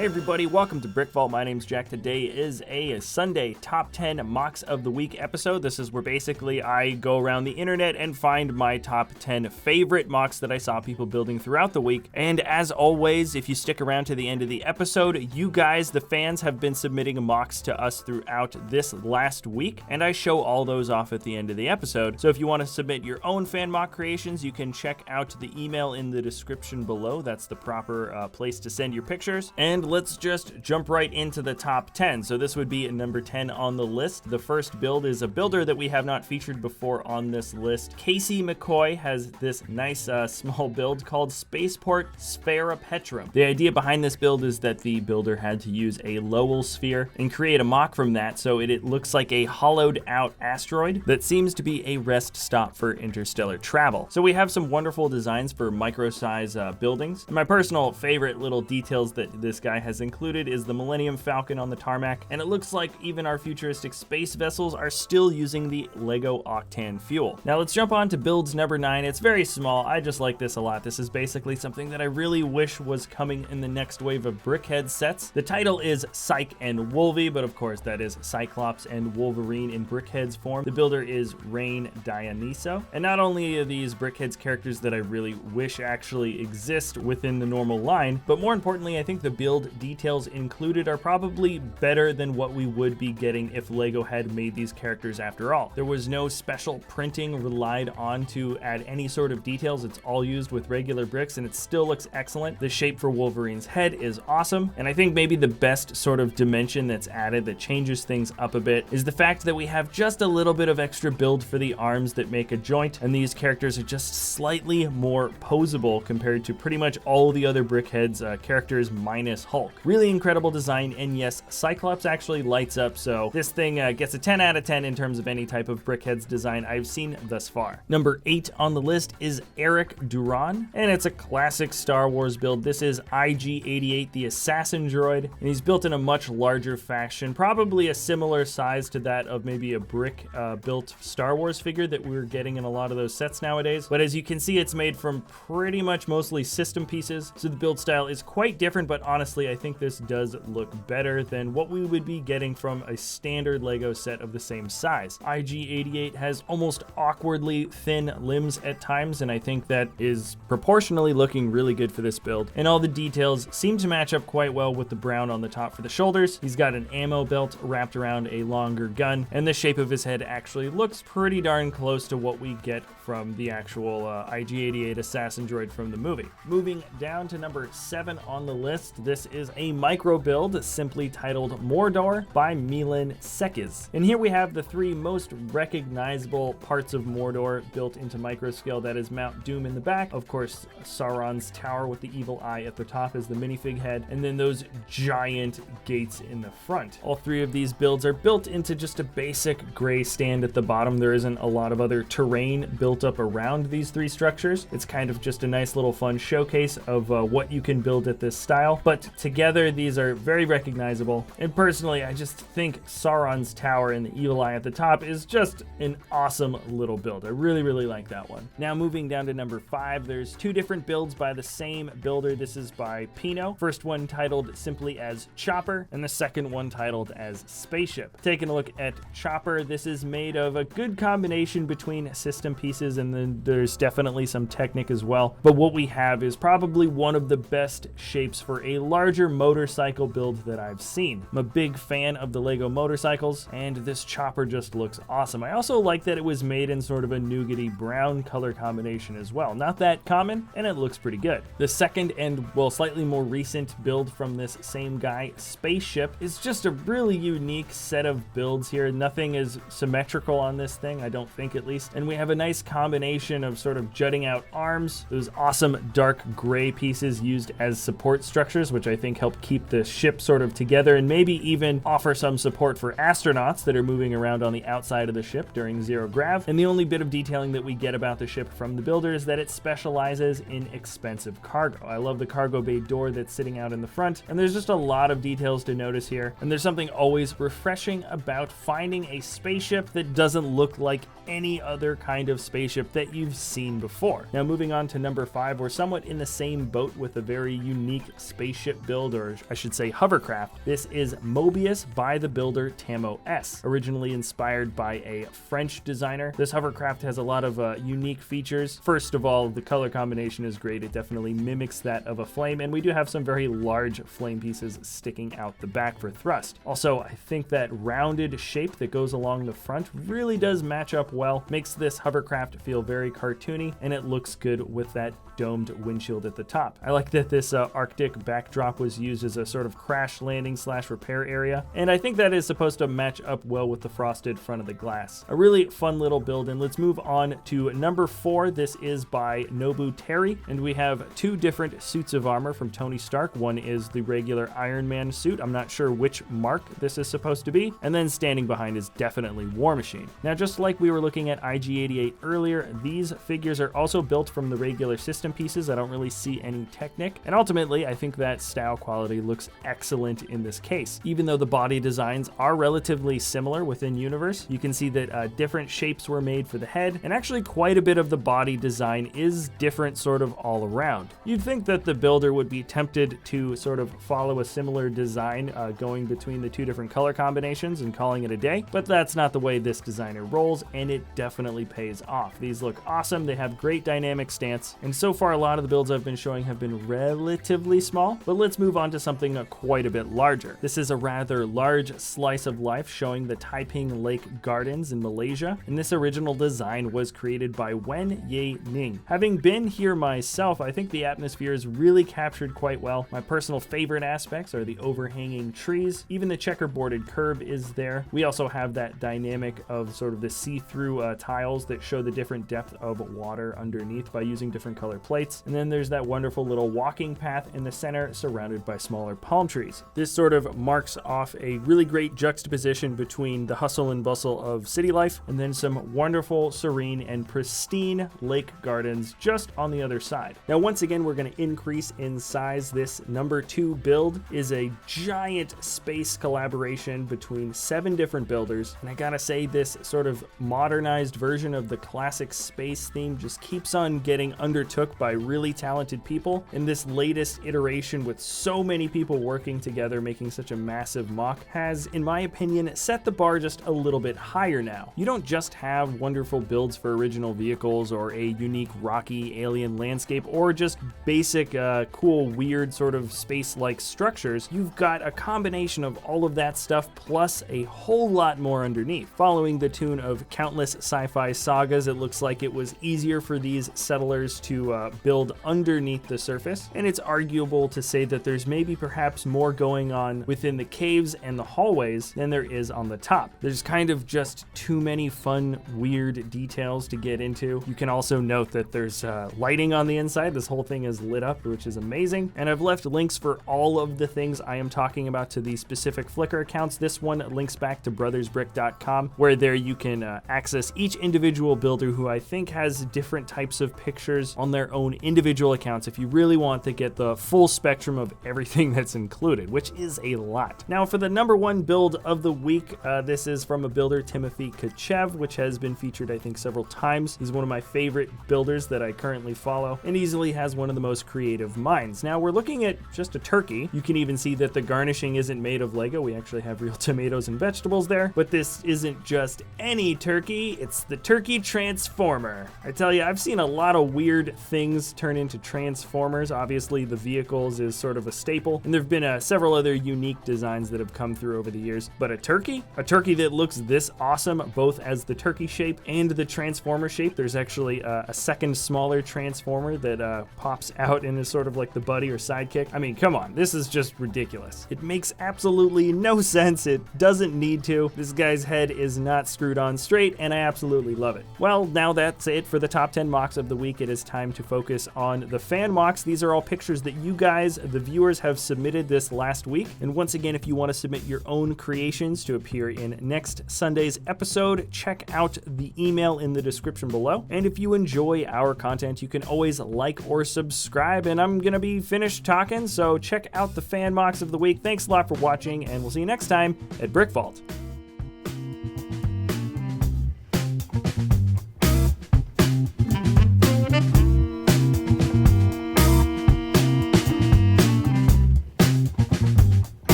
Hey everybody, welcome to BrickVault. My name's Jack. Today is a Sunday top 10 MOCs of the week episode. This is where basically I go around the internet and find my top 10 favorite MOCs that I saw people building throughout the week. And as always, if you stick around to the end of the episode, you guys, the fans, have been submitting MOCs to us throughout this last week, and I show all those off at the end of the episode. So if you want to submit your own fan MOC creations, you can check out the email in the description below. That's the proper place to send your pictures. And let's just jump right into the top 10. So this would be number 10 on the list. The first build is a builder that we have not featured before on this list. McCoy has this nice small build called Spaceport Sphaera-Petram. The idea behind this build is that the builder had to use a Lowell sphere and create a MOC from that, so it looks like a hollowed out asteroid that seems to be a rest stop for interstellar travel. So we have some wonderful designs for micro-size buildings. And my personal favorite little details that this guy has included is the Millennium Falcon on the tarmac, and it looks like even our futuristic space vessels are still using the Lego Octane fuel. Now let's jump on to builds number 9. It's very small. I just like this a lot. This is basically something that I really wish was coming in the next wave of BrickHeadz sets. The title is Cyke and Wolverine, but of course that is Cyclops and Wolverine in BrickHeadz form. The builder is Rein Dionisio, and not only are these BrickHeadz characters that I really wish actually exist within the normal line, but more importantly, I think the build details included are probably better than what we would be getting if Lego had made these characters after all. There was no special printing relied on to add any sort of details. It's all used with regular bricks and it still looks excellent. The shape for Wolverine's head is awesome, and I think maybe the best sort of dimension that's added that changes things up a bit is the fact that we have just a little bit of extra build for the arms that make a joint, and these characters are just slightly more posable compared to pretty much all the other BrickHeadz characters minus Hulk. Really incredible design, and yes, Cyclops actually lights up, so this thing gets a 10 out of 10 in terms of any type of BrickHeadz design I've seen thus far. Number 8 on the list is DRUON, and it's a classic Star Wars build. This is IG-88, the assassin droid, and he's built in a much larger fashion, probably a similar size to that of maybe a brick built Star Wars figure that we're getting in a lot of those sets nowadays. But as you can see, it's made from pretty much mostly system pieces, so the build style is quite different, but honestly, I think this does look better than what we would be getting from a standard Lego set of the same size. IG-88 has almost awkwardly thin limbs at times, and I think that is proportionally looking really good for this build. And all the details seem to match up quite well with the brown on the top for the shoulders. He's got an ammo belt wrapped around a longer gun, and the shape of his head actually looks pretty darn close to what we get from the actual IG-88 assassin droid from the movie. Moving down to number 7 on the list, this is a micro build simply titled Mordor by Milan Sekiz. And here we have the 3 most recognizable parts of Mordor built into micro scale. That is Mount Doom in the back, of course Sauron's tower with the evil eye at the top is the minifig head, and then those giant gates in the front. All 3 of these builds are built into just a basic gray stand at the bottom. There isn't a lot of other terrain built up around these 3 structures. It's kind of just a nice little fun showcase of what you can build at this style, but together these are very recognizable, and personally I just think Sauron's tower and the evil eye at the top is just an awesome little build. I really like that one. Now moving down to number 5, there's 2 different builds by the same builder. This is by Pino. First one titled simply as Chopper, and the second one titled as Spaceship. Taking a look at Chopper, this is made of a good combination between system pieces, and then there's definitely some Technic as well, but what we have is probably one of the best shapes for a larger motorcycle build that I've seen. I'm a big fan of the Lego motorcycles, and this Chopper just looks awesome. I also like that it was made in sort of a nougaty brown color combination as well. Not that common, and it looks pretty good. The second and, well, slightly more recent build from this same guy, Spaceship, is just a really unique set of builds here. Nothing is symmetrical on this thing, I don't think at least, and we have a nice combination of sort of jutting out arms, those awesome dark gray pieces used as support structures, which I think help keep the ship sort of together and maybe even offer some support for astronauts that are moving around on the outside of the ship during zero grav. And the only bit of detailing that we get about the ship from the builder is that it specializes in expensive cargo. I love the cargo bay door that's sitting out in the front, and there's just a lot of details to notice here, and there's something always refreshing about finding a spaceship that doesn't look like any other kind of spaceship that you've seen before. Now moving on to number 5, we're somewhat in the same boat with a very unique spaceship build, or I should say hovercraft. This is Mobius by the builder Tamo S, originally inspired by a French designer. This hovercraft has a lot of unique features. First of all, the color combination is great. It definitely mimics that of a flame, and we do have some very large flame pieces sticking out the back for thrust. Also, I think that rounded shape that goes along the front really does match up well, makes this hovercraft feel very cartoony, and it looks good with that domed windshield at the top. I like that this Arctic backdrop was used as a sort of crash landing / repair area, and I think that is supposed to match up well with the frosted front of the glass. A really fun little build, and let's move on to number 4. This is by Nobu Terry, and we have 2 different suits of armor from Tony Stark. One is the regular Iron Man suit. I'm not sure which mark this is supposed to be, and then standing behind is definitely Warmachine. Now, just like we were looking at IG-88 earlier, these figures are also built from the regular system pieces. I don't really see any Technic, and ultimately I think that style quality looks excellent in this case. Even though the body designs are relatively similar within universe, you can see that different shapes were made for the head, and actually quite a bit of the body design is different sort of all around. You'd think that the builder would be tempted to sort of follow a similar design going between the 2 different color combinations and calling it a day, but that's not the way this designer rolls, and it definitely pays off. These look awesome. They have great dynamic stance, and so far a lot of the builds I've been showing have been relatively small, but let's move on to something quite a bit larger. This is a rather large slice of life showing the Taiping Lake Gardens in Malaysia, and this original design was created by Wen Ye Ning. Having been here myself, I think the atmosphere is really captured quite well. My personal favorite aspects are the overhanging trees. Even the checkerboarded curb is there. We also have that dynamic of sort of the see-through tiles that show the different depth of water underneath by using different color plates. And then there's that wonderful little walking path in the center surrounded by smaller palm trees. This sort of marks off a really great juxtaposition between the hustle and bustle of city life and then some wonderful, serene, and pristine lake gardens just on the other side. Now, once again, we're going to increase in size. This number 2 build is a giant space collaboration between 7 different builders, and I gotta say, this sort of modernized version of the classic space theme just keeps on getting undertook by really talented people. In this latest iteration, with so many people working together making such a massive MOC, has, in my opinion, set the bar just a little bit higher now. You don't just have wonderful builds for original vehicles or a unique rocky alien landscape or just basic cool weird sort of space-like structures. You've got a combination of all of that stuff plus a whole lot more underneath. Following the tune of countless sci-fi sagas, it looks like it was easier for these settlers to build underneath the surface, and it's arguable to say that there's maybe perhaps more going on within the caves and the hallways than there is on the top. There's kind of just too many fun, weird details to get into. You can also note that there's lighting on the inside. This whole thing is lit up, which is amazing, and I've left links for all of the things I am talking about to the specific Flickr accounts. This one links back to brothersbrick.com, where there you can access each individual builder who I think has different types of pictures on their own individual accounts if you really want to get the full spectrum of everything that's included, which is a lot. Now, for the number 1 build of the week, this is from a builder, Timothy Kachev, which has been featured I think several times. He's one of my favorite builders that I currently follow, and easily has one of the most creative minds. Now, we're looking at just a turkey. You can even see that the garnishing isn't made of Lego. We actually have real tomatoes and vegetables there, but this isn't just any turkey, it's the turkey transformer. I tell you, I've seen a lot of weird things turn into transformers. Obviously, the vehicles is sort of a staple, and there have been several other unique designs that have come through over the years, but a turkey that looks this awesome, both as the turkey shape and the transformer shape. There's actually a second smaller transformer that pops out and is sort of like the buddy or sidekick. I mean, come on, this is just ridiculous. It makes absolutely no sense. It doesn't need to. This guy's head is not screwed on straight, and I absolutely love it. Well, now that's it for the top 10 MOCs of the week. It is time to focus on the fan MOCs. These are all pictures that you guys, the viewers, have submitted this last week. And once again, if you want to submit your own creations to appear in next Sunday's episode, check out the email in the description below. And if you enjoy our content, you can always like or subscribe. And I'm going to be finished talking, so check out the fan MOCs of the week. Thanks a lot for watching, and we'll see you next time at BrickVault.